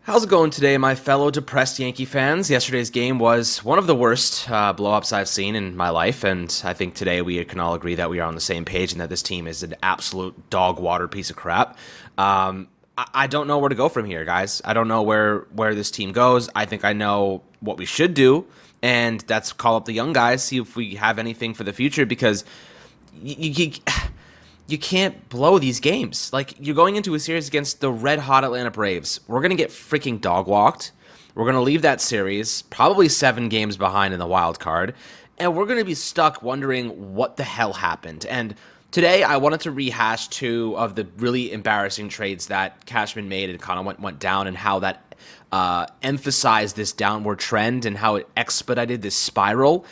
How's it going today, my fellow depressed Yankee fans? Yesterday's game was one of the worst blow-ups I've seen in my life, and I think today we can all agree that we are on the same page and that this team is an absolute dog water piece of crap. I don't know where to go from here, guys. I don't know where this team goes. I think I know what we should do, and that's call up the young guys, see if we have anything for the future, because you can't blow these games. Like, you're going into a series against the red-hot Atlanta Braves. We're going to get freaking dog-walked. We're going to leave that series probably 7 games behind in the wild card, and we're going to be stuck wondering what the hell happened. And today, I wanted to rehash 2 of the really embarrassing trades that Cashman made and kind of went down, and how that emphasized this downward trend and how it expedited this spiral.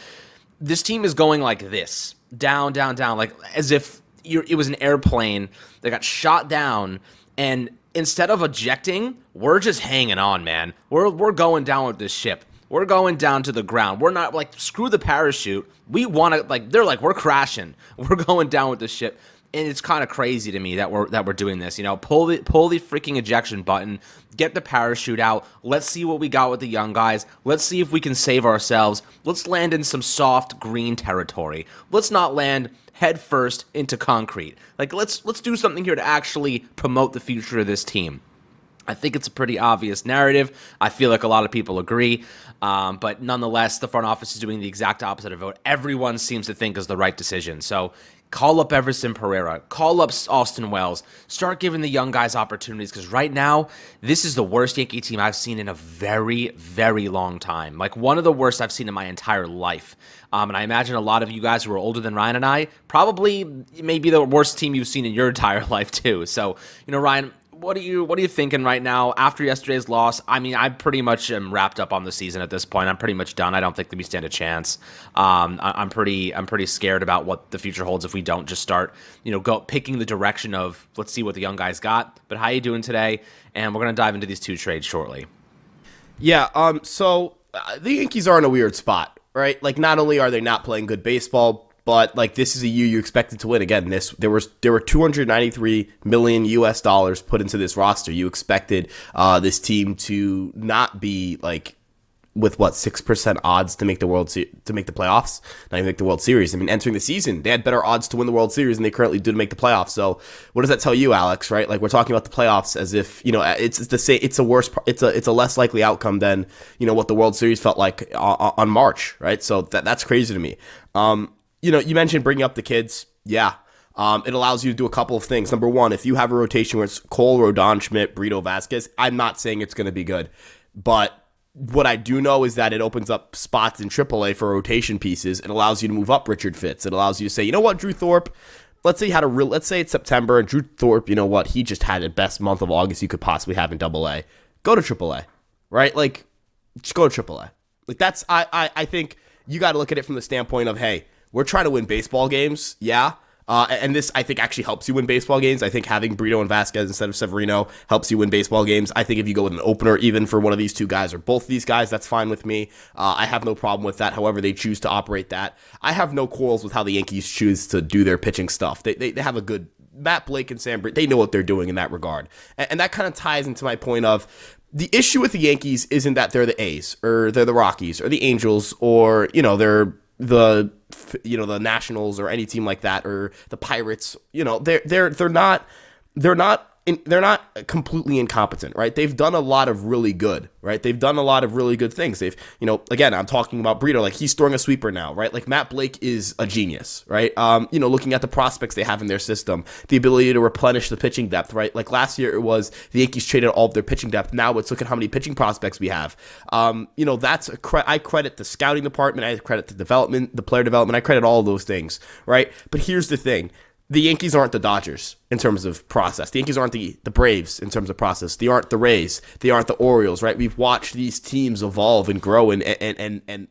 This team is going like this, down, down, down, like as if it was an airplane that got shot down, and instead of ejecting, we're just hanging on, man. We're going down with this ship. We're going down to the ground. We're not like, screw the parachute. We want to, like, they're like, we're crashing. We're going down with the ship. And it's kind of crazy to me that we're doing this. You know, pull the freaking ejection button, get the parachute out. Let's see what we got with the young guys. Let's see if we can save ourselves. Let's land in some soft green territory. Let's not land head first into concrete. Like, let's do something here to actually promote the future of this team. I think it's a pretty obvious narrative. I feel like a lot of people agree. But nonetheless, the front office is doing the exact opposite of what everyone seems to think is the right decision. So call up Everson Pereira. Call up Austin Wells. Start giving the young guys opportunities, because right now, this is the worst Yankee team I've seen in a very, very long time. Like, one of the worst I've seen in my entire life. And I imagine a lot of you guys who are older than Ryan and I probably maybe the worst team you've seen in your entire life too. So, Ryan, what are you thinking right now after yesterday's loss? I mean, I pretty much am wrapped up on the season at this point. I'm pretty much done. I don't think that we stand a chance. I'm pretty scared about what the future holds if we don't just start, go picking the direction of, let's see what the young guys got. But how you doing today? And we're gonna dive into these 2 trades shortly. Yeah, the Yankees are in a weird spot, right? Like, not only are they not playing good baseball, but like, this is a year you expected to win. Again, there were $293 million US put into this roster. You expected this team to not be like with 6% odds to make the playoffs, not even make the World Series. I mean, entering the season, they had better odds to win the World Series than they currently do to make the playoffs. So, what does that tell you, Alex? Right? Like, we're talking about the playoffs as if it's the same. It's a less likely outcome than what the World Series felt like on March, right? So that's crazy to me. You mentioned bringing up the kids. Yeah. It allows you to do a couple of things. Number one, if you have a rotation where it's Cole, Rodon, Schmidt, Brito, Vasquez, I'm not saying it's going to be good. But what I do know is that it opens up spots in AAA for rotation pieces. It allows you to move up Richard Fitz. It allows you to say, you know what, Drew Thorpe, let's say it's September, and Drew Thorpe, you know what, he just had the best month of August you could possibly have in AA. Go to AAA, right? Like, just go to AAA. Like, that's, I think you got to look at it from the standpoint of, hey, we're trying to win baseball games, yeah. And this, I think, actually helps you win baseball games. I think having Brito and Vasquez instead of Severino helps you win baseball games. I think if you go with an opener, even for one of these 2 guys or both of these guys, that's fine with me. I have no problem with that, however they choose to operate that. I have no quarrels with how the Yankees choose to do their pitching stuff. They have a good Matt Blake and Sam Britt. They know what they're doing in that regard. And that kind of ties into my point of, the issue with the Yankees isn't that they're the A's, or they're the Rockies, or the Angels, or, they're the Nationals, or any team like that, or the Pirates. They're not completely incompetent, right? They've done a lot of really good, right? They've done a lot of really good things. They've, again, I'm talking about Brito, like, he's throwing a sweeper now, right? Like, Matt Blake is a genius, right? Looking at the prospects they have in their system, the ability to replenish the pitching depth, right? Like, last year it was the Yankees traded all of their pitching depth. Now it's look at how many pitching prospects we have. I credit the scouting department, I credit the development, the player development, I credit all of those things, right? But here's the thing. The Yankees aren't the Dodgers in terms of process. The Yankees aren't the Braves in terms of process. They aren't the Rays. They aren't the Orioles, right? We've watched these teams evolve and grow and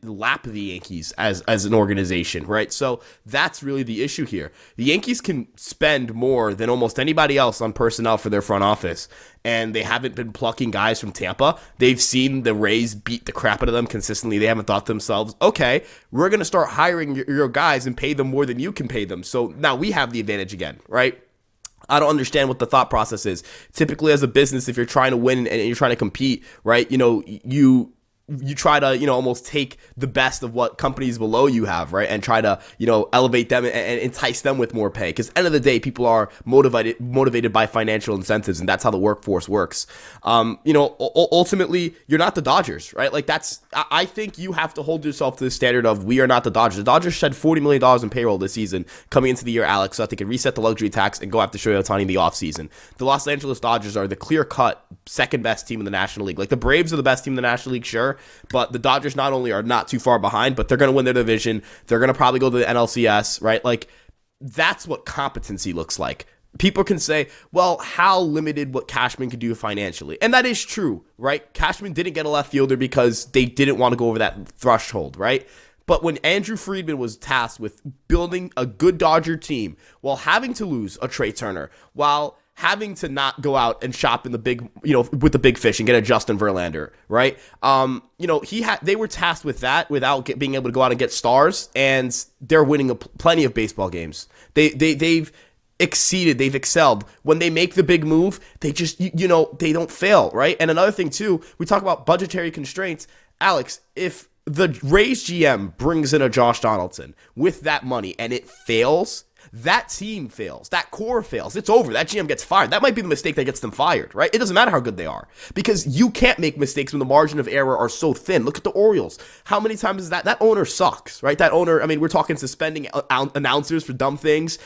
lap the Yankees as an organization, right? So that's really the issue here. The Yankees can spend more than almost anybody else on personnel for their front office, and they haven't been plucking guys from Tampa. They've seen the Rays beat the crap out of them consistently. They haven't thought to themselves, okay, we're going to start hiring your guys and pay them more than you can pay them. So now we have the advantage again, right? I don't understand what the thought process is. Typically, as a business, if you're trying to win and you're trying to compete, right, you try to, almost take the best of what companies below you have, right? And try to, elevate them and entice them with more pay. Because end of the day, people are motivated by financial incentives, and that's how the workforce works. Ultimately, you're not the Dodgers, right? Like I think you have to hold yourself to the standard of we are not the Dodgers. The Dodgers shed $40 million in payroll this season coming into the year, Alex, so that they can reset the luxury tax and go after Shohei Ohtani in the offseason. The Los Angeles Dodgers are the clear-cut second best team in the National League. Like the Braves are the best team in the National League, sure. But the Dodgers not only are not too far behind, but they're going to win their division. They're going to probably go to the NLCS, right? Like, that's what competency looks like. People can say, well, how limited what Cashman can do financially. And that is true, right? Cashman didn't get a left fielder because they didn't want to go over that threshold, right? But when Andrew Friedman was tasked with building a good Dodger team while having to lose a Trey Turner, while having to not go out and shop in the big, with the big fish and get a Justin Verlander, right? They were tasked with that without being able to go out and get stars, and they're winning plenty of baseball games. They've exceeded, they've excelled. When they make the big move, they just, they don't fail, right? And another thing too, we talk about budgetary constraints. Alex, if the Rays GM brings in a Josh Donaldson with that money and it fails, that team fails. That core fails. It's over. That GM gets fired. That might be the mistake that gets them fired, right? It doesn't matter how good they are because you can't make mistakes when the margin of error are so thin. Look at the Orioles. How many times is that? That owner sucks, right? That owner, we're talking suspending announcers for dumb things,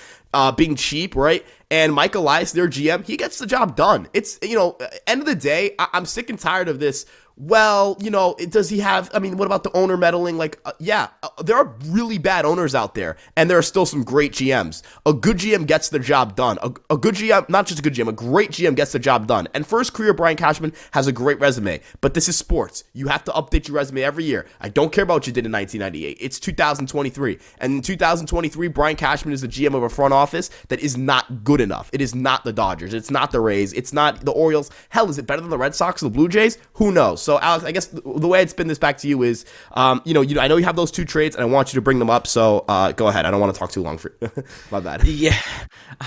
being cheap, right? And Mike Elias, their GM, he gets the job done. It's, end of the day, I'm sick and tired of this. Well, does he have, what about the owner meddling? There are really bad owners out there, and there are still some great GMs. A good GM gets the job done. A good GM, not just a good GM, a great GM gets the job done. And for his career, Brian Cashman has a great resume, but this is sports. You have to update your resume every year. I don't care about what you did in 1998. It's 2023. And in 2023, Brian Cashman is the GM of a front office that is not good enough. It is not the Dodgers. It's not the Rays. It's not the Orioles. Hell, is it better than the Red Sox or the Blue Jays? Who knows? So, Alex, I guess the way I'd spin this back to you is, I know you have those two trades, and I want you to bring them up. So, go ahead. I don't want to talk too long for my bad. Yeah.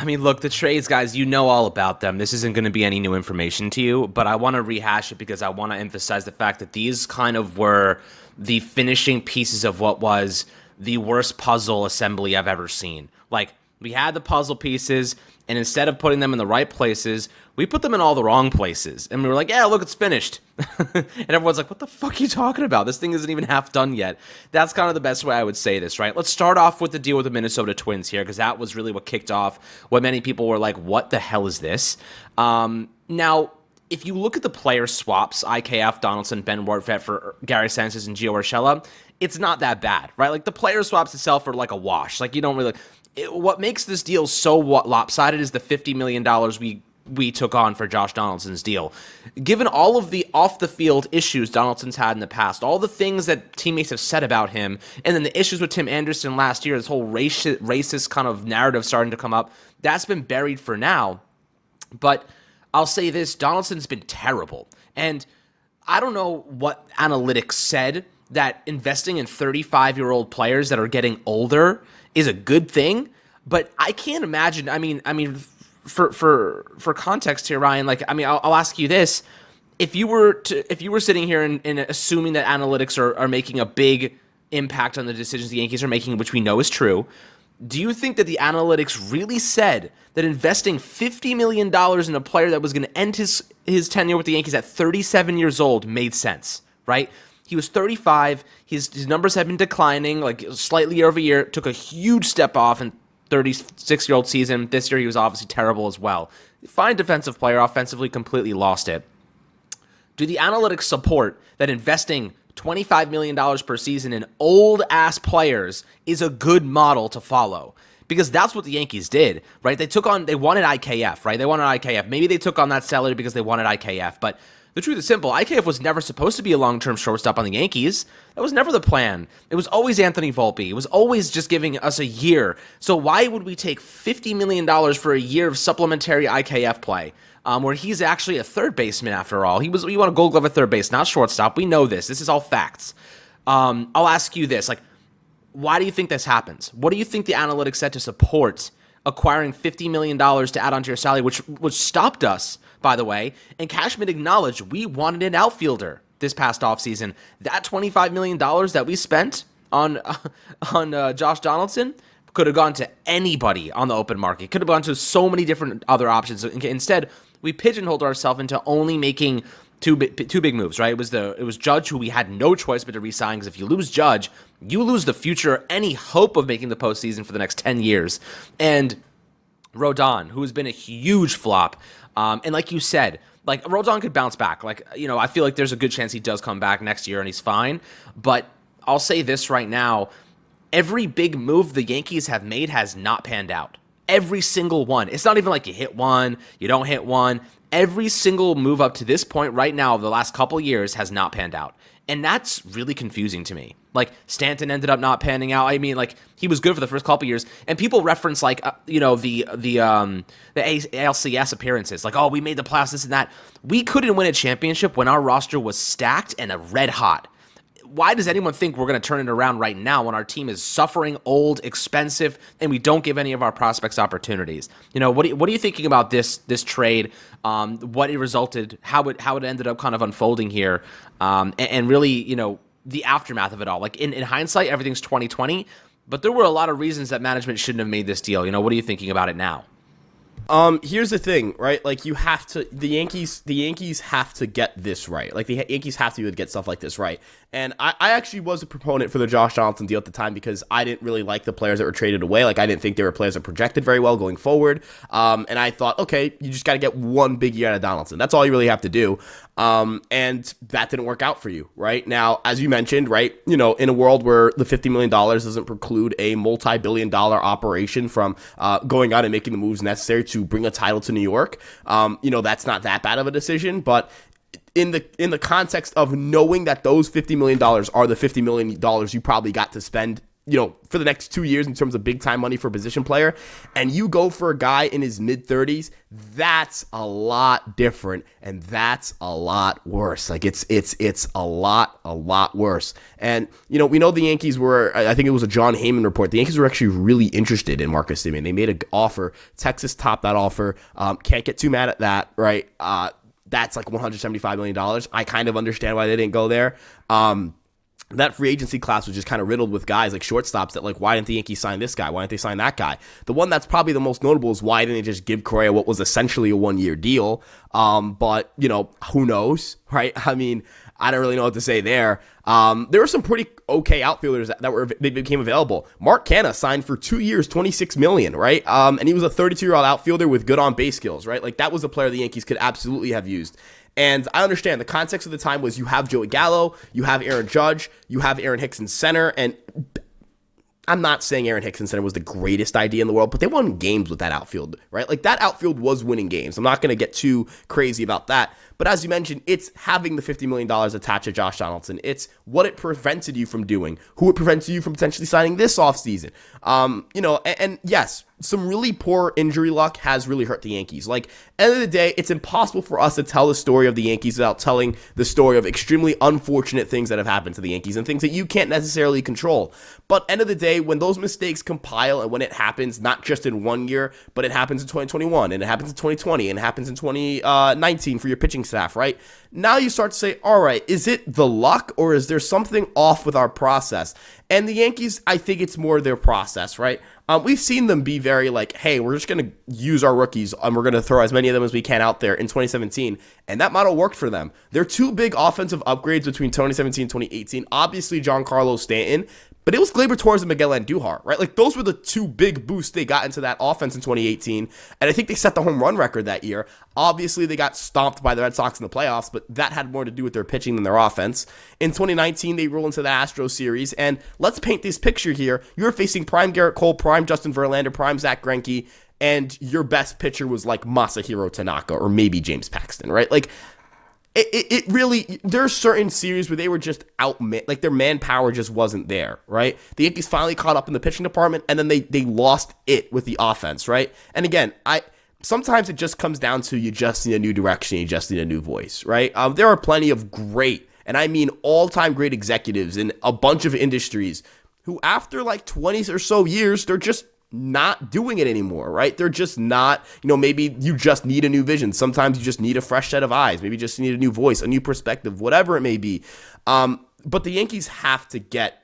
Look, the trades, guys, you know all about them. This isn't going to be any new information to you, but I want to rehash it because I want to emphasize the fact that these kind of were the finishing pieces of what was the worst puzzle assembly I've ever seen. Like, we had the puzzle pieces, and instead of putting them in the right places, we put them in all the wrong places. And we were like, yeah, look, it's finished. And everyone's like, what the fuck are you talking about? This thing isn't even half done yet. That's kind of the best way I would say this, right? Let's start off with the deal with the Minnesota Twins here, because that was really what kicked off what many people were like, what the hell is this? Now, if you look at the player swaps, IKF, Donaldson, Ben Wartvedt for Gary Sanchez and Gio Urshela, it's not that bad, right? Like, the player swaps itself are like a wash. Like, you don't really... What makes this deal so lopsided is the $50 million we took on for Josh Donaldson's deal. Given all of the off-the-field issues Donaldson's had in the past, all the things that teammates have said about him, and then the issues with Tim Anderson last year, this whole racist kind of narrative starting to come up, that's been buried for now. But I'll say this, Donaldson's been terrible. And I don't know what analytics said that investing in 35-year-old players that are getting older is a good thing, but I can't imagine. For context here, Ryan, I'll ask you this: if you were sitting here and assuming that analytics are making a big impact on the decisions the Yankees are making, which we know is true, do you think that the analytics really said that investing $50 million in a player that was going to end his tenure with the Yankees at 37 years old made sense, right? He was 35. His numbers have been declining, like slightly year over year. Took a huge step off in 36-year-old season. This year he was obviously terrible as well. Fine defensive player, offensively completely lost it. Do the analytics support that investing $25 million per season in old-ass players is a good model to follow? Because that's what the Yankees did, right? They wanted IKF, right? They wanted IKF. Maybe they took on that salary because they wanted IKF, but the truth is simple. IKF was never supposed to be a long-term shortstop on the Yankees. That was never the plan. It was always Anthony Volpe. It was always just giving us a year. So why would we take $50 million for a year of supplementary IKF play, where he's actually a third baseman after all? He won a Gold Glove at third base, not shortstop. We know this. This is all facts. I'll ask you this. Why do you think this happens? What do you think the analytics said to support acquiring $50 million to add onto your salary, which stopped us, by the way. And Cashman acknowledged we wanted an outfielder this past offseason. That $25 million that we spent on Josh Donaldson could have gone to anybody on the open market. Could have gone to so many different other options. Instead, we pigeonholed ourselves into only making two big moves, right? It was Judge, who we had no choice but to re-sign, because if you lose Judge, you lose the future, any hope of making the postseason for the next 10 years. And Rodon, who has been a huge flop. And like you said, like Rodon could bounce back. Like, I feel like there's a good chance he does come back next year and he's fine. But I'll say this right now, every big move the Yankees have made has not panned out. Every single one. It's not even like you hit one, you don't hit one. Every single move up to this point right now of the last couple years has not panned out. And that's really confusing to me. Like, Stanton ended up not panning out. I mean, like, he was good for the first couple years. And people reference, like, the ALCS appearances. Like, oh, we made the playoffs, this and that. We couldn't win a championship when our roster was stacked and a red hot. Why does anyone think we're going to turn it around right now when our team is suffering, old, expensive, and we don't give any of our prospects opportunities? What are you thinking about this trade? What it resulted, how it ended up kind of unfolding here, and really, the aftermath of it all. Like, in hindsight, everything's 2020, but there were a lot of reasons that management shouldn't have made this deal. What are you thinking about it now? Here's the thing, right? Like, the Yankees have to get this right. Like, the Yankees have to get stuff like this right. And I actually was a proponent for the Josh Donaldson deal at the time, because I didn't really like the players that were traded away. Like, I didn't think they were players that projected very well going forward. And I thought, okay, you just got to get one big year out of Donaldson. That's all you really have to do. And that didn't work out for you, right? Now, as you mentioned, right, in a world where the $50 million doesn't preclude a multi-billion-dollar operation from going out and making the moves necessary to bring a title to New York, that's not that bad of a decision. But in the context of knowing that those $50 million are the $50 million you probably got to spend, for the next 2 years in terms of big time money for a position player, and you go for a guy in his mid-30s, that's a lot different, and that's a lot worse. Like, it's a lot worse. And, we know the Yankees were, I think it was a John Heyman report, the Yankees were actually really interested in Marcus Semien. They made an offer. Texas topped that offer. Can't get too mad at that, right? That's like $175 million. I kind of understand why they didn't go there. That free agency class was just kind of riddled with guys like shortstops that, like, why didn't the Yankees sign this guy? Why didn't they sign that guy? The one that's probably the most notable is why didn't they just give Correa what was essentially a 1-year deal? But, who knows, right? I mean, I don't really know what to say there. There were some pretty okay outfielders they became available. Mark Canha signed for 2 years, $26 million, right? And he was a 32-year-old outfielder with good on-base skills, right? Like, that was a player the Yankees could absolutely have used. And I understand the context of the time was you have Joey Gallo, you have Aaron Judge, you have Aaron Hicks in center, and I'm not saying Aaron Hicks in center was the greatest idea in the world, but they won games with that outfield, right? Like, that outfield was winning games. I'm not going to get too crazy about that. But as you mentioned, it's having the $50 million attached to Josh Donaldson. It's what it prevented you from doing, who it prevented you from potentially signing this offseason. And yes, some really poor injury luck has really hurt the Yankees. Like, end of the day, it's impossible for us to tell the story of the Yankees without telling the story of extremely unfortunate things that have happened to the Yankees and things that you can't necessarily control. But end of the day, when those mistakes compile and when it happens, not just in 1 year, but it happens in 2021 and it happens in 2020 and it happens in 2019 for your pitching staff, right? Now you start to say, all right, is it the luck or is there something off with our process? And the Yankees, I think it's more their process, right? We've seen them be very like, hey, we're just going to use our rookies and we're going to throw as many of them as we can out there in 2017. And that model worked for them. Their two big offensive upgrades between 2017 and 2018, obviously Giancarlo Stanton, but it was Gleyber Torres and Miguel Andujar, right? Like, those were the two big boosts they got into that offense in 2018. And I think they set the home run record that year. Obviously, they got stomped by the Red Sox in the playoffs, but that had more to do with their pitching than their offense. In 2019, they roll into the Astros series. And let's paint this picture here. You're facing prime Garrett Cole, prime Justin Verlander, prime Zach Greinke, and your best pitcher was like Masahiro Tanaka or maybe James Paxton, right? Like, it really, there are certain series where they were just like their manpower just wasn't there, right? The Yankees finally caught up in the pitching department, and then they lost it with the offense, right? And again, sometimes it just comes down to you just need a new direction, you just need a new voice, right? There are plenty of great, and I mean all-time great executives in a bunch of industries who after like 20 or so years, they're just not doing it anymore, right? They're just not, maybe you just need a new vision. Sometimes you just need a fresh set of eyes. Maybe you just need a new voice, a new perspective, whatever it may be. But the Yankees have to get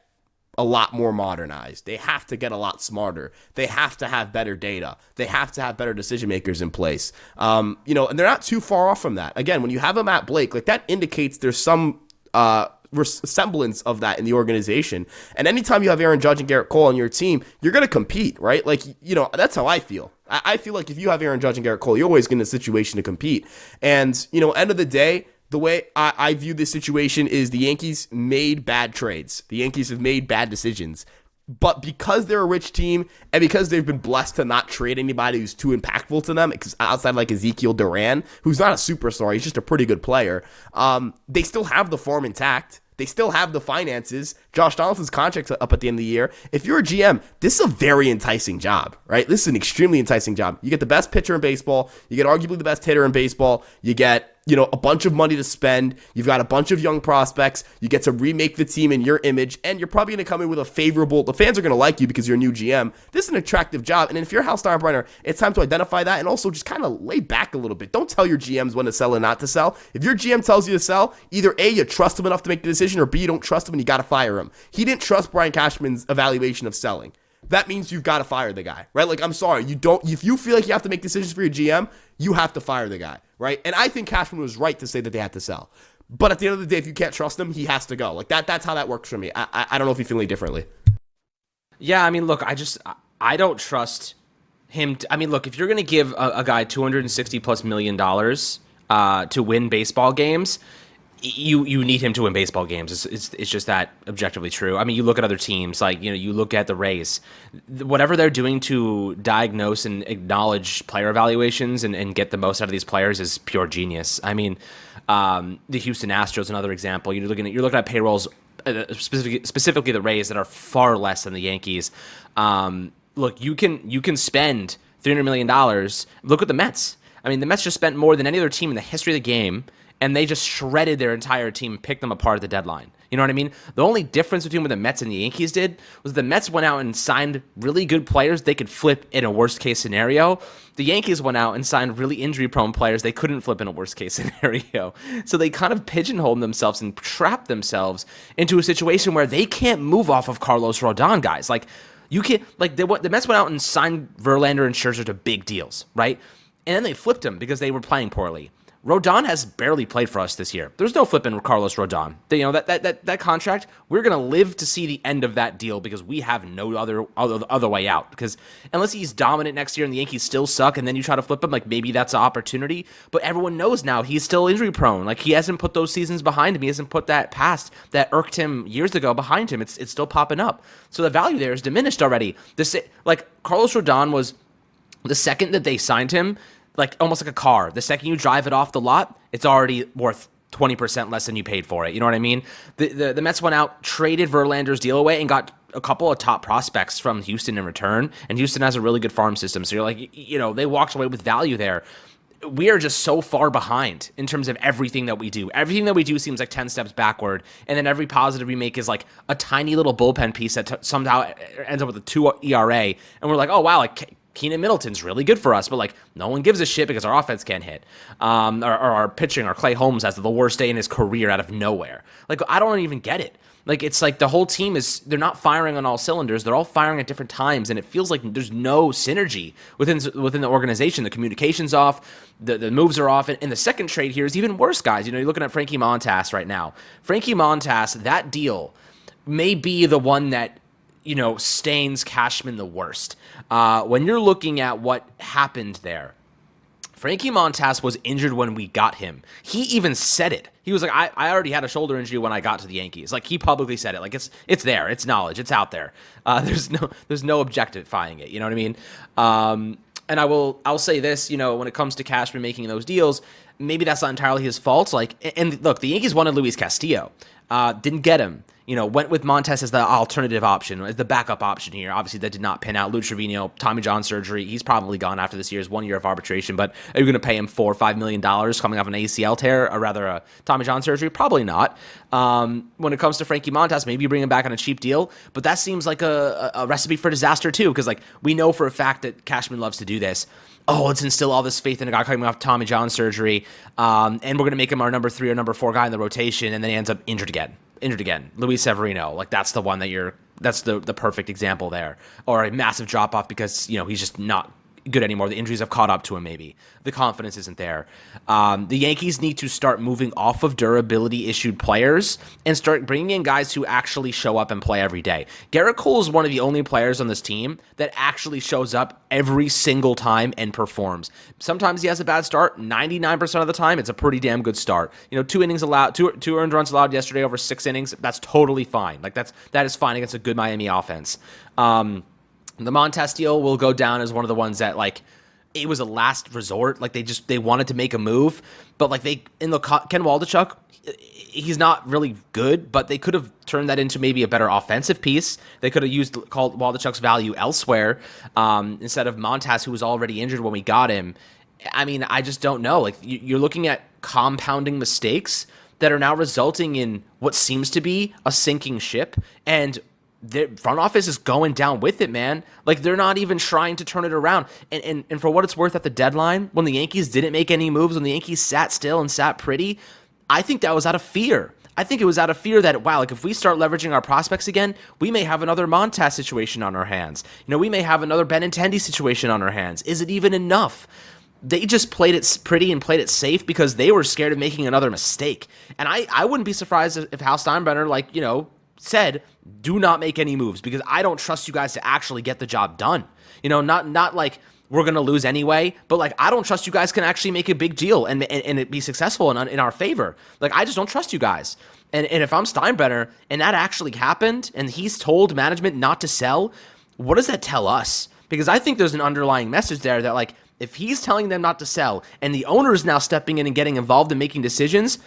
a lot more modernized. They have to get a lot smarter. They have to have better data. They have to have better decision makers in place. And they're not too far off from that. Again, when you have a Matt Blake, like that indicates there's some semblance of that in the organization. And anytime you have Aaron Judge and Garrett Cole on your team, you're going to compete, right? Like, that's how I feel. I feel like if you have Aaron Judge and Garrett Cole, you're always in a situation to compete. And, end of the day, the way I view this situation is the Yankees made bad trades. The Yankees have made bad decisions. But because they're a rich team and because they've been blessed to not trade anybody who's too impactful to them, because outside like Ezekiel Duran, who's not a superstar, he's just a pretty good player, they still have the farm intact. They still have the finances. Josh Donaldson's contract's up at the end of the year. If you're a GM, this is a very enticing job, right? This is an extremely enticing job. You get the best pitcher in baseball. You get arguably the best hitter in baseball. You get, a bunch of money to spend. You've got a bunch of young prospects. You get to remake the team in your image, and you're probably going to come in with the fans are going to like you because you're a new GM. This is an attractive job, and if you're Hal Steinbrenner, it's time to identify that and also just kind of lay back a little bit. Don't tell your GMs when to sell and not to sell. If your GM tells you to sell, either A, you trust him enough to make the decision, or B, you don't trust him and you got to fire him. He didn't trust Brian Cashman's evaluation of selling. That means you've got to fire the guy, right? Like, I'm sorry, if you feel like you have to make decisions for your GM, you have to fire the guy, right? And I think Cashman was right to say that they had to sell. But at the end of the day, if you can't trust him, he has to go. Like, that's how that works for me. I don't know if you feel any differently. Yeah, I mean, look, I don't trust him. Look, if you're going to give a guy $260+ million to win baseball games, you need him to win baseball games. It's just that objectively true. I mean, you look at other teams, like, you look at the Rays. Whatever they're doing to diagnose and acknowledge player evaluations and get the most out of these players is pure genius. I mean, the Houston Astros, another example. You're looking at payrolls, specifically the Rays, that are far less than the Yankees. Look, you can spend $300 million. Look at the Mets. I mean, the Mets just spent more than any other team in the history of the game, and they just shredded their entire team and picked them apart at the deadline. You know what I mean? The only difference between what the Mets and the Yankees did was the Mets went out and signed really good players they could flip in a worst-case scenario. The Yankees went out and signed really injury-prone players they couldn't flip in a worst-case scenario. So they kind of pigeonholed themselves and trapped themselves into a situation where they can't move off of Carlos Rodon, guys. Like, you can't, like, the Mets went out and signed Verlander and Scherzer to big deals, right? And then they flipped him because they were playing poorly. Rodon has barely played for us this year. There's no flipping Carlos Rodon. That contract, we're going to live to see the end of that deal because we have no other way out. Because unless he's dominant next year and the Yankees still suck and then you try to flip him, like, maybe that's an opportunity. But everyone knows now he's still injury prone. Like, he hasn't put those seasons behind him. He hasn't put that past that irked him years ago behind him. It's still popping up. So the value there is diminished already. Carlos Rodon was, the second that they signed him, like almost like a car. The second you drive it off the lot, it's already worth 20% less than you paid for it. You know what I mean? The Mets went out, traded Verlander's deal away, and got a couple of top prospects from Houston in return. And Houston has a really good farm system. So you're like, they walked away with value there. We are just so far behind in terms of everything that we do. Everything that we do seems like 10 steps backward. And then every positive we make is like a tiny little bullpen piece that somehow ends up with a 2 ERA. And we're like, oh, wow, like Keenan Middleton's really good for us, but like no one gives a shit because our offense can't hit. Or our pitching, or Clay Holmes has the worst day in his career out of nowhere. Like, I don't even get it. Like, it's like the whole team they're not firing on all cylinders. They're all firing at different times, and it feels like there's no synergy within the organization. The communication's off, the moves are off, and the second trade here is even worse, guys. You're looking at Frankie Montas right now. Frankie Montas, that deal may be the one that stains Cashman the worst. When you're looking at what happened there, Frankie Montas was injured when we got him. He even said it. He was like, I already had a shoulder injury when I got to the Yankees. Like, he publicly said it. Like, it's there. It's knowledge. It's out there. There's no objectifying it. You know what I mean? And I'll say this, when it comes to Cashman making those deals, maybe that's not entirely his fault. Like, and look, the Yankees wanted Luis Castillo. Didn't get him. went with Montas as the alternative option, as the backup option here. Obviously, that did not pan out. Lou Trevino, Tommy John surgery. He's probably gone after this year's 1 year of arbitration, but are you going to pay him $4 or $5 million coming off an ACL tear, or rather a Tommy John surgery? Probably not. When it comes to Frankie Montas, maybe you bring him back on a cheap deal, but that seems like a recipe for disaster too, because like we know for a fact that Cashman loves to do this. Oh, let's instill all this faith in a guy coming off Tommy John surgery, and we're going to make him our number 3 or number 4 guy in the rotation, and then he ends up injured again. Luis Severino, like that's the one that's the perfect example there. Or a massive drop off because, he's just not good anymore. The injuries have caught up to him maybe. The confidence isn't there. The Yankees need to start moving off of durability issued players and start bringing in guys who actually show up and play every day. Garrett Cole is one of the only players on this team that actually shows up every single time and performs. Sometimes he has a bad start. 99% of the time, it's a pretty damn good start. 2 innings allowed, two earned runs allowed yesterday over 6 innings. That's totally fine. Like that is fine against a good Miami offense. The Montas deal will go down as one of the ones that, like, it was a last resort. Like, they wanted to make a move, but, like, Ken Waldichuk, he's not really good, but they could have turned that into maybe a better offensive piece. They could have called Waldichuk's value elsewhere instead of Montas, who was already injured when we got him. I mean, I just don't know. Like, you're looking at compounding mistakes that are now resulting in what seems to be a sinking ship, and the front office is going down with it, man. Like, they're not even trying to turn it around. And for what it's worth, at the deadline, when the Yankees didn't make any moves, when the Yankees sat still and sat pretty, I think that was out of fear. I think it was out of fear that, wow, like if we start leveraging our prospects again, we may have another Montas situation on our hands. We may have another Benintendi situation on our hands. Is it even enough? They just played it pretty and played it safe because they were scared of making another mistake. And I wouldn't be surprised if Hal Steinbrenner, said, do not make any moves because I don't trust you guys to actually get the job done. Not like we're going to lose anyway, but like I don't trust you guys can actually make a big deal and it be successful in our favor. Like I just don't trust you guys. And if I'm Steinbrenner and that actually happened and he's told management not to sell, what does that tell us? Because I think there's an underlying message there that like if he's telling them not to sell and the owner is now stepping in and getting involved in making decisions,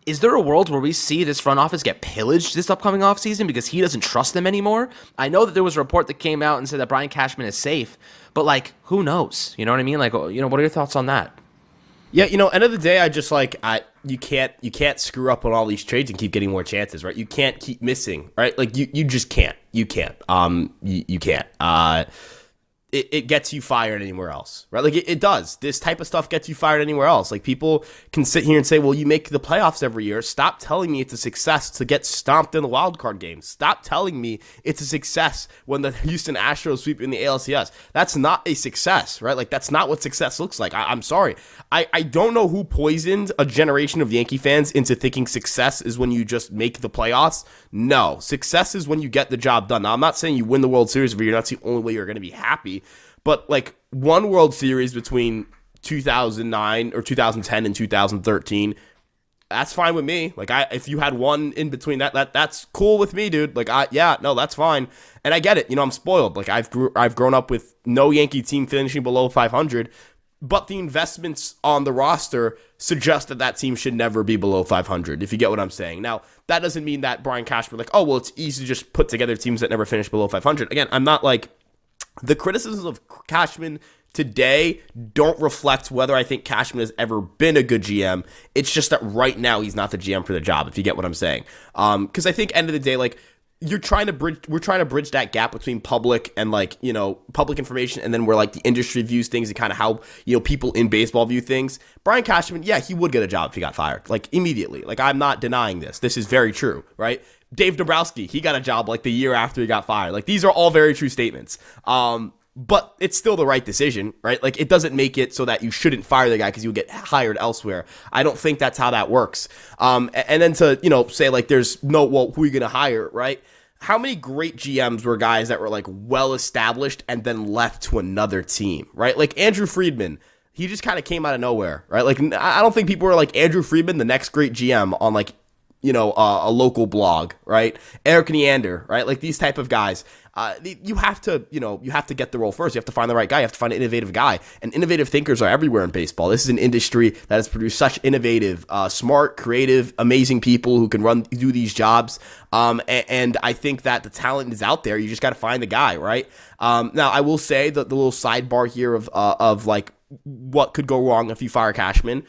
is there a world where we see this front office get pillaged this upcoming offseason because he doesn't trust them anymore? I know that there was a report that came out and said that Brian Cashman is safe, but like, who knows? You know what I mean? Like, what are your thoughts on that? Yeah, end of the day, I just you can't screw up on all these trades and keep getting more chances, right? You can't keep missing, right? Like you just can't. You can't. You can't. It gets you fired anywhere else, right? Like it does. This type of stuff gets you fired anywhere else. Like people can sit here and say, well, you make the playoffs every year. Stop telling me it's a success to get stomped in the wild card game. Stop telling me it's a success when the Houston Astros sweep in the ALCS. That's not a success, right? Like that's not what success looks like. I'm sorry. I don't know who poisoned a generation of Yankee fans into thinking success is when you just make the playoffs. No, success is when you get the job done. Now, I'm not saying you win the World Series every year. That's the only way you're going to be happy. But like one World Series between 2009 or 2010 and 2013, that's fine with me. Like if you had one in between that's cool with me, dude. Like that's fine. And I get it. I'm spoiled. Like I've grown up with no Yankee team finishing below 500, but the investments on the roster suggest that team should never be below 500, if you get what I'm saying. Now, that doesn't mean that Brian Cashman, like, oh, well, it's easy to just put together teams that never finish below 500. Again, I'm not like, the criticisms of Cashman today don't reflect whether I think Cashman has ever been a good GM. It's just that right now he's not the GM for the job, if you get what I'm saying. Because I think end of the day, like, we're trying to bridge that gap between public and like, public information and then where like the industry views things and kind of how, people in baseball view things. Brian Cashman, yeah, he would get a job if he got fired, like immediately. Like I'm not denying this. This is very true, right? Dave Dombrowski, he got a job like the year after he got fired. Like these are all very true statements. But it's still the right decision, right? Like it doesn't make it so that you shouldn't fire the guy because you'll get hired elsewhere. I don't think that's how that works. And then to, say like there's no, well, who are you going to hire, right? How many great GMs were guys that were like well established and then left to another team, right? Like Andrew Friedman, he just kind of came out of nowhere, right? Like I don't think people were like Andrew Friedman, the next great GM on like a local blog, right? Eric Neander, right? Like these type of guys. You have to get the role first. You have to find the right guy. You have to find an innovative guy. And innovative thinkers are everywhere in baseball. This is an industry that has produced such innovative, smart, creative, amazing people who can do these jobs. And I think that the talent is out there. You just got to find the guy, right? Now, I will say that the little sidebar here of like what could go wrong if you fire Cashman.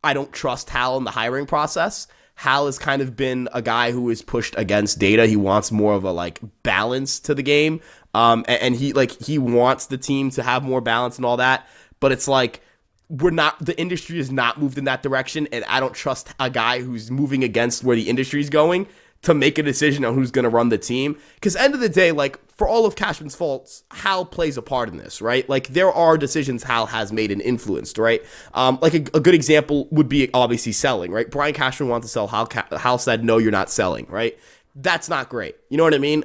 I don't trust Hal in the hiring process. Hal has kind of been a guy who is pushed against data. He wants more of a like balance to the game. And he wants the team to have more balance and all that. But it's like the industry has not moved in that direction. And I don't trust a guy who's moving against where the industry is going to make a decision on who's going to run the team. Because end of the day, like for all of Cashman's faults, Hal plays a part in this, right? Like there are decisions Hal has made and influenced, right? Like a good example would be obviously selling, right? Brian Cashman wanted to sell. Hal said, no, you're not selling, right? That's not great. You know what I mean?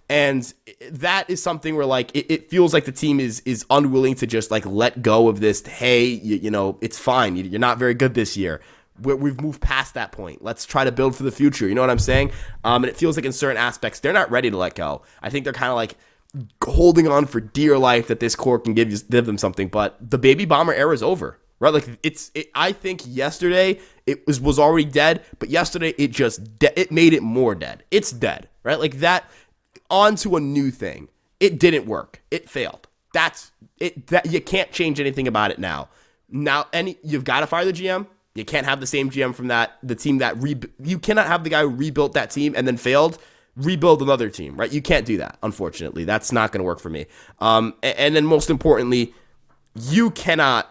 And that is something where like it feels like the team is unwilling to just like let go of this. Hey, it's fine. You're not very good this year. We've moved past that point. Let's try to build for the future. You know what I'm saying? And it feels like in certain aspects, they're not ready to let go. I think they're kind of like holding on for dear life that this core can give them something. But the baby bomber era is over, right? Like I think yesterday it was already dead, but yesterday it made it more dead. It's dead, right? Like that. On to a new thing. It didn't work. It failed. That's it. That you can't change anything about it now. You've got to fire the GM. You can't have the same GM from the team that you cannot have the guy who rebuilt that team and then failed rebuild another team, right? You can't do that, unfortunately. That's not going to work for me. And then most importantly, you cannot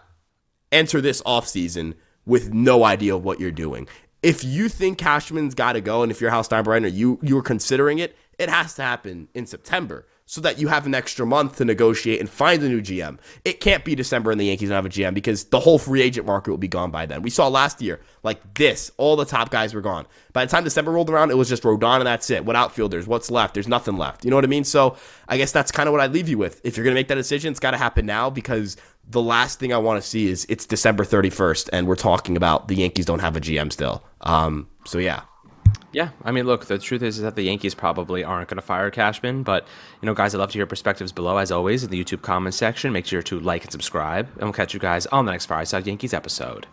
enter this offseason with no idea of what you're doing. If you think Cashman's got to go, and if you're Hal Steinbrenner, you're considering it, it has to happen in September so that you have an extra month to negotiate and find a new GM. It can't be December and the Yankees don't have a GM because the whole free agent market will be gone by then. We saw last year, like this, all the top guys were gone. By the time December rolled around, it was just Rodon and that's it. What outfielders? What's left? There's nothing left. You know what I mean? So I guess that's kind of what I leave you with. If you're going to make that decision, it's got to happen now because the last thing I want to see is it's December 31st and we're talking about the Yankees don't have a GM still. So yeah. Yeah, I mean, look, the truth is that the Yankees probably aren't going to fire Cashman, but, guys, I'd love to hear perspectives below, as always, in the YouTube comments section. Make sure to like and subscribe, and we'll catch you guys on the next Fireside Yankees episode.